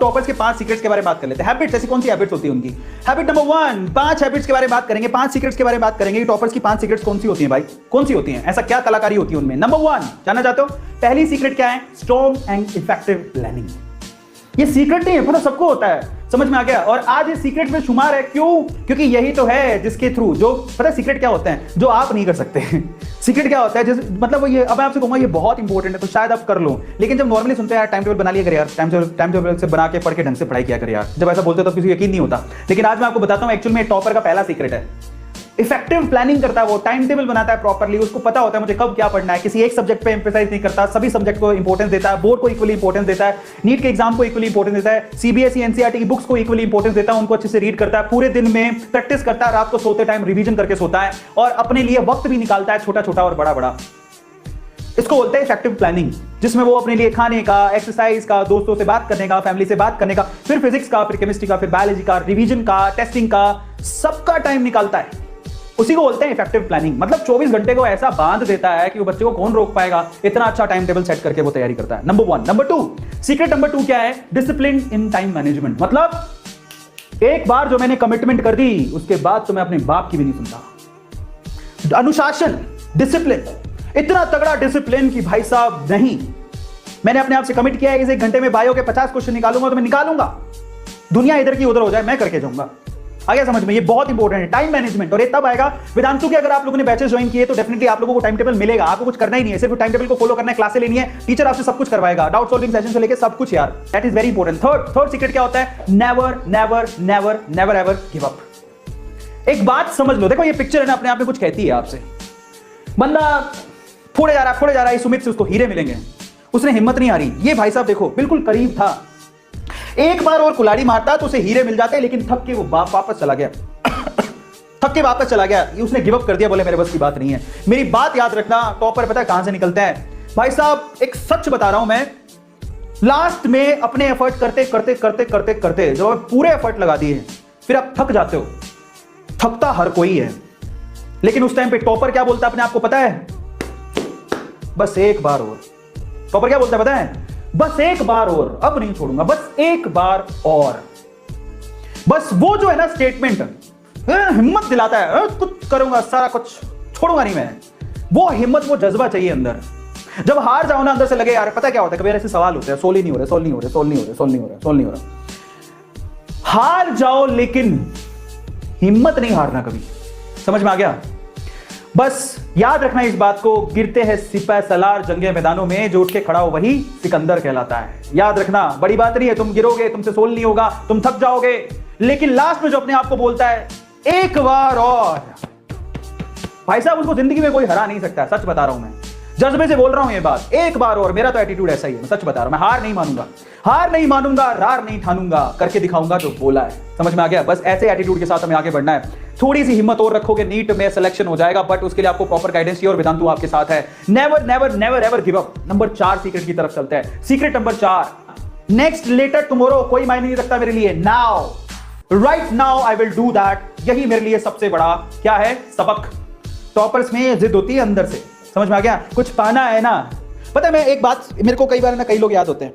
Toppers के 5 secrets के बारे में बात कर लेते हैं। हैबिट्स, ऐसी कौन सी हैबिट्स होती है उनकी? हैबिट नंबर 1, 5 हैबिट्स के बारे में बात करेंगे, 5 सीक्रेट्स के बारे में बात करेंगे। टॉपर्स की 5 सीक्रेट्स कौन सी होती हैं भाई? कौन सी होती हैं? ऐसा क्या कलाकारी होती है उनमें? नंबर 1 जानना चाहते हो? पहली सीक्रेट क्या है? Strong and effective planning. ये सीक्रेट नहीं है, पता सबको होता है, समझ में आ गया? और आज ये सीक्रेट में शुमार है। क्यों? क्योंकि यही तो है जिसके थ्रू, जो पता है सीक्रेट क्या होते हैं जो आप नहीं कर सकते। सीक्रेट क्या होता है जिस मतलब ये, अब मैं आपसे कहूंगा ये बहुत इंपॉर्टेंट है तो शायद आप कर लो, लेकिन जब नॉर्मली सुनते हैं यार टाइम टेबल बना लिया कर यार, टाइम टेबल से बना के पढ़ के ढंग से पढ़ाई किया कर यार, जब ऐसा बोलते हो तो किसी यकीन नहीं होता। लेकिन आज मैं आपको बताता हूं एक्चुअल में टॉपर का पहला सीक्रेट है। इफेक्टिव प्लानिंग करता है वो, टाइम टेबल बनाता है प्रॉपर्ली, उसको पता होता है मुझे कब क्या पढ़ना है, किसी एक सब्जेक्ट पे एम्फेसाइज नहीं करता, सभी सब्जेक्ट को इंपॉर्टेंस देता है, बोर्ड को इक्वली इंपॉर्टेंस देता है, नीट के एग्जाम को इक्वली इंपॉर्टेंस देता है, सीबीएसई एनसीईआरटी की बुक्स को इक्वली इंपॉर्टेंस देता है, उनको अच्छे से रीड करता है, पूरे दिन में प्रैक्टिस करता है, रात को सोते टाइम रिवीजन करके सोता है और अपने लिए वक्त भी निकालता है, छोटा छोटा और बड़ा बड़ा। इसको बोलते हैं इफेक्टिव प्लानिंग, जिसमें वो अपने लिए खाने का, एक्सरसाइज का, दोस्तों से बात करने का, फैमिली से बात करने का, फिर फिजिक्स का, फिर केमिस्ट्री का, फिर बायोलॉजी का, रिवीजन का, टेस्टिंग का, सबका टाइम निकालता है। उसी को बोलते हैं इफेक्टिव प्लानिंग। मतलब 24 घंटे को ऐसा बांध देता है कि वो बच्चे को कौन रोक पाएगा, इतना अच्छा टाइम टेबल सेट करके वो तैयारी करता है। नंबर 1। नंबर 2, सीक्रेट नंबर 2 क्या है? Discipline in time management. मतलब एक बार जो मैंने कमिटमेंट कर दी उसके बाद तो मैं अपने बाप की भी नहीं सुनता। अनुशासन, डिसिप्लिन, इतना तगड़ा डिसिप्लिन कि भाई साहब नहीं, मैंने अपने आप से कमिट किया है कि 1 घंटे में बायो के 50 क्वेश्चन निकालूंगा तो मैं निकालूंगा, दुनिया इधर की उधर हो जाए मैं करके जाऊंगा। आ गया समझ में? ये बहुत इंपॉर्टेंट है टाइम मैनेजमेंट। और ये तब आएगा वेदांतु के, अगर आप लोगों ने बैचेस ज्वाइन किए तो डेफिनेटली आप लोगों को टाइम टेबल मिलेगा, आपको कुछ करना ही नहीं है, सिर्फ टाइम टेबल को फॉलो करना है, क्लासें लेनी है, टीचर आपसे सब कुछ करवाएगा, डाउट सॉल्विंग सेशन से लेके सब कुछ यार। That is very important. Third secret क्या होता है? Never never never never ever give up. एक बात समझ लो, देखो ये पिक्चर है ना अपने आप में कुछ कहती है आपसे। बंदा फोड़े जा रहा है, सुमित से उसको हीरे मिलेंगे, उसने हिम्मत नहीं हारी। ये भाई साहब देखो बिल्कुल करीब था, एक बार और कुल्हाड़ी मारता तो उसे हीरे मिल जाते, लेकिन थक के वो वापस चला गया। थक के वापस चला गया, उसने गिव अप कर दिया, बोले मेरे बस की बात नहीं है। मेरी बात याद रखना, टॉपर पता है कहां से निकलता है भाई साहब? एक सच बता रहा हूं मैं, लास्ट में अपने एफर्ट करते करते करते करते करते जब आप पूरे एफर्ट लगा दिए फिर आप थक जाते हो। थकता हर कोई है, लेकिन उस टाइम पे टॉपर क्या बोलता है अपने आप को पता है? बस एक बार और। टॉपर क्या बोलता है पता है? बस एक बार और, अब नहीं छोड़ूंगा, बस एक बार और। बस वो जो है ना स्टेटमेंट हिम्मत दिलाता है, कुछ करूंगा, सारा कुछ छोड़ूंगा नहीं मैं। वो हिम्मत, वो जज्बा चाहिए अंदर। जब हार जाओ ना अंदर से लगे यार, पता क्या होता है, कभी ऐसे सवाल होते हैं, सोल्व नहीं हो रहा। हार जाओ लेकिन हिम्मत नहीं हारना कभी। समझ में आ गया? बस याद रखना इस बात को, गिरते हैं सिपह सलार जंगे मैदानों में, जो उठ के खड़ा हो वही सिकंदर कहलाता है। याद रखना, बड़ी बात नहीं है, तुम गिरोगे, तुमसे सोल नहीं होगा, तुम थक जाओगे, लेकिन लास्ट में जो अपने आप को बोलता है एक बार और, भाई साहब उसको जिंदगी में कोई हरा नहीं सकता। सच बता रहा हूं मैं, जज्बे से बोल रहा हूं ये बात, एक बार और। मेरा तो एटीट्यूड ऐसा ही है, मैं सच बता रहा हूं, मैं हार नहीं मानूंगा, रार नहीं ठानूंगा, करके दिखाऊंगा जो बोला है। समझ में आ गया? बस ऐसे एटीट्यूड के साथ हमें आगे बढ़ना है। थोड़ी सी हिम्मत और रखोगे, नीट में सिलेक्शन हो जाएगा, बट उसके लिए आपको प्रॉपर गाइडेंस चाहिए और वेदांतु आपके साथ है। Never never never ever give up. Number 4 secret की तरफ चलते हैं। Secret number 4, next, later, tomorrow, कोई मायने नहीं रखता मेरे लिए, now, right now I will do that. यही मेरे लिए सबसे बड़ा क्या है? सबक। टॉपर्स में जिद होती है अंदर से, समझ में आ गया? कुछ पाना है ना। पता है मैं एक बात, मेरे को कई बार ना कई लोग याद होते हैं,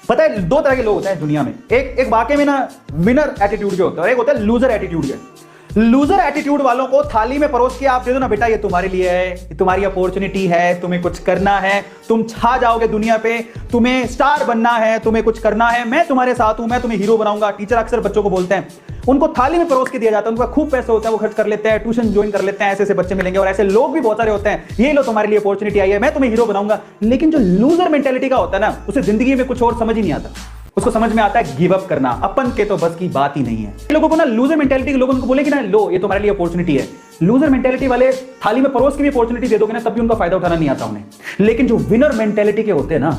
पता है 2 तरह के लोग होते हैं दुनिया में। एक वाकई में ना विनर एटीट्यूड के होते हैं और एक होता है लूजर एटीट्यूड के। लूजर एटीट्यूड वालों को थाली में परोस के आप दे दो ना, बेटा ये तुम्हारे लिए है, ये तुम्हारी अपॉर्चुनिटी है, तुम्हें कुछ करना है, तुम छा जाओगे दुनिया पे, तुम्हें स्टार बनना है, तुम्हें कुछ करना है, मैं तुम्हारे साथ हूं, मैं तुम्हें हीरो बनाऊंगा। टीचर अक्सर बच्चों को बोलते हैं, उनको थाली में परोस के दिया जाता है, उनका खूब पैसा होता है, वो खर्च कर लेते हैं, ट्यूशन ज्वाइन कर लेते हैं, ऐसे बच्चे मिलेंगे और ऐसे लोग भी बहुत सारे होते हैं। ये लो तुम्हारे लिए अपॉर्चुनिटी आई है, मैं तुम्हें हीरो बनाऊंगा। लेकिन जो लूजर मेंटेलिटी का होता है ना, उसे जिंदगी में कुछ और समझ ही नहीं आता, उसको समझ में आता है गिव अप करना। अपन के तो बस की बात ही नहीं है। लोगों को ना लूजर मेंटेलिटी के लोगों को बोले कि ना लो ये तुम्हारे लिए अपॉर्चुनिटी है। लूजर मेंटेलिटी वाले थाली में परोस के भी अपॉर्चुनिटी दे दोगे ना, तब भी उनका फायदा उठाना नहीं आता उन्हें। लेकिन जो विनर मेंटेलिटी के होते हैं ना,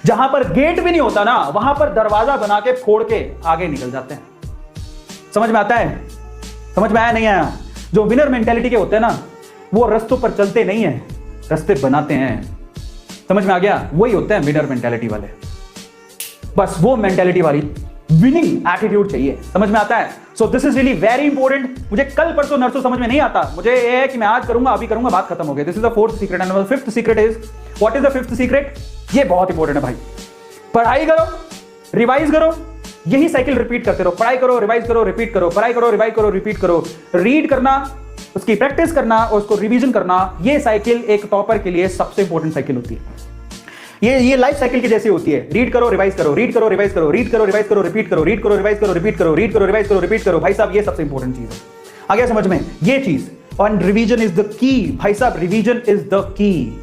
जहां पर गेट भी नहीं होता ना, वहां पर दरवाजा बना के फोड़ के आगे निकल जाते हैं। समझ में आता है? समझ में आया नहीं आया? जो विनर मेंटेलिटी के होते हैं ना, वो रस्तों पर चलते नहीं है, रस्ते बनाते हैं। समझ में आ गया? वही होते हैं विनर मेंटेलिटी वाले। बस वो मेंटेलिटी वाली विनिंग एटीट्यूड चाहिए। समझ में आता है? So this is really very important. मुझे कल परसों नरसों समझ में नहीं आता, मुझे ये है कि मैं आज करूंगा, अभी करूंगा, बात खत्म हो गई। This is the 4th secret and 5th secret is, what is the 5th secret? ये बहुत इंपॉर्टेंट है भाई। पढ़ाई करो, रिवाइज करो, यही साइकिल रिपीट करते रहो, पढ़ाई करो, रिवाइज करो, रिपीट करो, पढ़ाई करो, रिवाइज करो, रिपीट करो, रीड करना, उसकी प्रैक्टिस करना और उसको रिवीजन करना, ये साइकिल एक टॉपर के लिए सबसे इंपॉर्टेंट साइकिल होती है। ये लाइफ साइकिल की जैसी होती है। रीड करो, रिवाइज करो, रीड करो, रिवाइज करो, रीड करो, रिवाइज करो, रिपीट करो, रीड करो, रिवाइज करो, रिपीट करो, रीड करो, रिवाइज करो, रिपीट करो। भाई साहब ये सबसे इंपॉर्टेंट चीज है। आ गया समझ में ये चीज? और रिवीजन इज द की भाई साहब, revision is the key,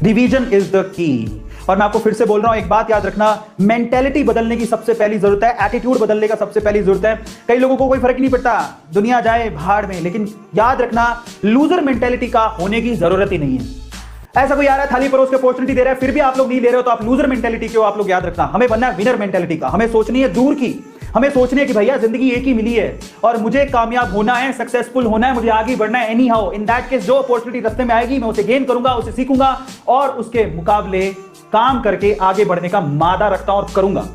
revision is the key. और मैं आपको फिर से बोल रहा हूं, एक बात याद रखना, मेंटेलिटी बदलने की सबसे पहली जरूरत है, एटीट्यूड बदलने का सबसे पहली जरूरत है। कई लोगों को कोई फर्क नहीं पड़ता, दुनिया जाए भाड़ में, लेकिन याद रखना लूजर मेंटेलिटी का होने की जरूरत ही नहीं है। ऐसा कोई आ रहा है थाली परोस के अपॉर्चुनिटी दे रहा है, फिर भी आप लोग नहीं ले रहे हो, तो आप लूजर मेंटेलिटी के हो। आप लोग याद रखना, हमें बनना है विनर मेंटेलिटी का। हमें सोचनी है दूर की, हमें सोचनी है कि भैया जिंदगी एक ही मिली है और मुझे कामयाब होना है, सक्सेसफुल होना है, मुझे आगे बढ़ना है any how. In that case जो अपॉर्चुनिटी रास्ते में आएगी मैं उसे गेन करूंगा, उसे सीखूंगा और उसके मुकाबले काम करके आगे बढ़ने का मादा रखता हूं और करूंगा।